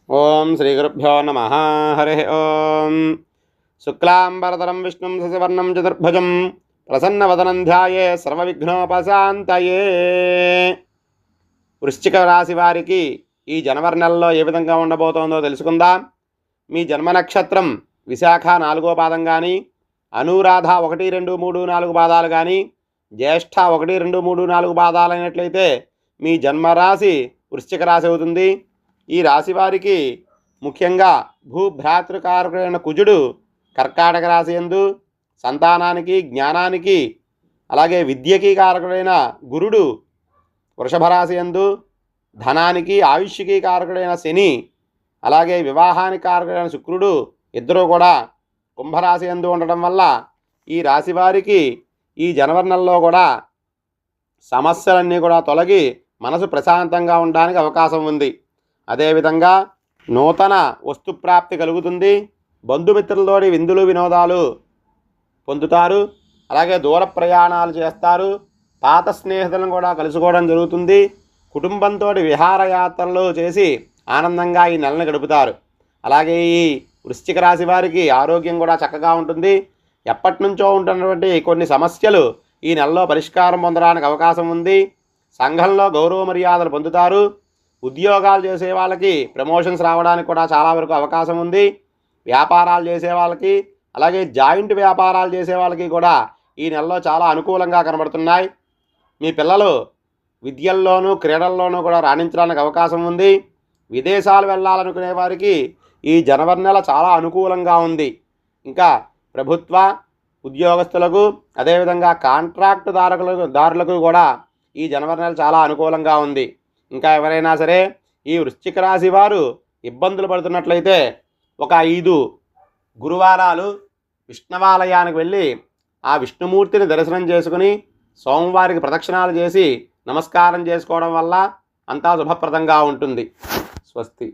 ఓం శ్రీ గురుభ్యో నమః. హరి ఓం. శుక్లాంబరధరం విష్ణుం శశివర్ణం చతుర్భుజం ప్రసన్నవదనం ధ్యాయే సర్వవిఘ్నోపశాంతయే. వృశ్చిక రాశి వారికి ఈ జనవరి నెలలో ఏ విధంగా ఉండబోతోందో తెలుసుకుందాం. మీ జన్మ నక్షత్రం విశాఖ 4వ పాదం కానీ, అనురాధ 1, 2, 3, 4 పాదాలు కానీ, జ్యేష్ఠ 1, 2, 3, 4 పాదాలు అయినట్లయితే మీ జన్మరాశి వృశ్చిక రాశి అవుతుంది. ఈ రాశి వారికి ముఖ్యంగా భూభ్రాతృకారకుడైన కుజుడు కర్కాటక రాశి యందు సంతానానికి, జ్ఞానానికి, అలాగే విద్యకి కారకుడైన గురుడు వృషభ రాశి యందు ధనానికి, ఆయుష్కి కారకుడైన శని, అలాగే వివాహానికి కారకుడైన శుక్రుడు ఇద్దరూ కూడా కుంభరాశి యందు ఉండటం వల్ల ఈ రాశి వారికి ఈ జనవరి నెలలో కూడా సమస్యలన్నీ కూడా తొలగి మనసు ప్రశాంతంగా ఉండడానికి అవకాశం ఉంది. అదేవిధంగా నూతన వస్తుప్రాప్తి కలుగుతుంది. బంధుమిత్రులతోటి విందులు వినోదాలు పొందుతారు. అలాగే దూర ప్రయాణాలు చేస్తారు. పాత స్నేహితులను కూడా కలుసుకోవడం జరుగుతుంది. కుటుంబంతో విహారయాత్రలు చేసి ఆనందంగా ఈ నెలను గడుపుతారు. అలాగే ఈ వృశ్చిక రాశి వారికి ఆరోగ్యం కూడా చక్కగా ఉంటుంది. ఎప్పటి నుంచో ఉంటున్నటువంటి కొన్ని సమస్యలు ఈ నెలలో పరిష్కారం పొందడానికి అవకాశం ఉంది. సంఘంలో గౌరవ మర్యాదలు పొందుతారు. ఉద్యోగాలు చేసే వాళ్ళకి ప్రమోషన్స్ రావడానికి కూడా చాలా వరకు అవకాశం ఉంది. వ్యాపారాలు చేసే వాళ్ళకి, అలాగే జాయింట్ వ్యాపారాలు చేసే వాళ్ళకి కూడా ఈ నెలలో చాలా అనుకూలంగా కనబడుతున్నాయి. మీ పిల్లలు విద్యల్లోనూ క్రీడల్లోనూ కూడా రాణించడానికి అవకాశం ఉంది. విదేశాలు వెళ్ళాలనుకునే వారికి ఈ జనవరి నెల చాలా అనుకూలంగా ఉంది. ఇంకా ప్రభుత్వ ఉద్యోగస్తులకు, అదేవిధంగా కాంట్రాక్ట్ దారులకు కూడా ఈ జనవరి నెల చాలా అనుకూలంగా ఉంది. ఇంకా ఎవరైనా సరే ఈ వృశ్చిక రాశి వారు ఇబ్బందులు పడుతున్నట్లయితే ఒక 5 గురువారాలు విష్ణువాలయానికి వెళ్ళి ఆ విష్ణుమూర్తిని దర్శనం చేసుకుని సోమవారికి ప్రదక్షిణాలు చేసి నమస్కారం చేసుకోవడం వల్ల అంతా శుభప్రదంగా ఉంటుంది. స్వస్తి.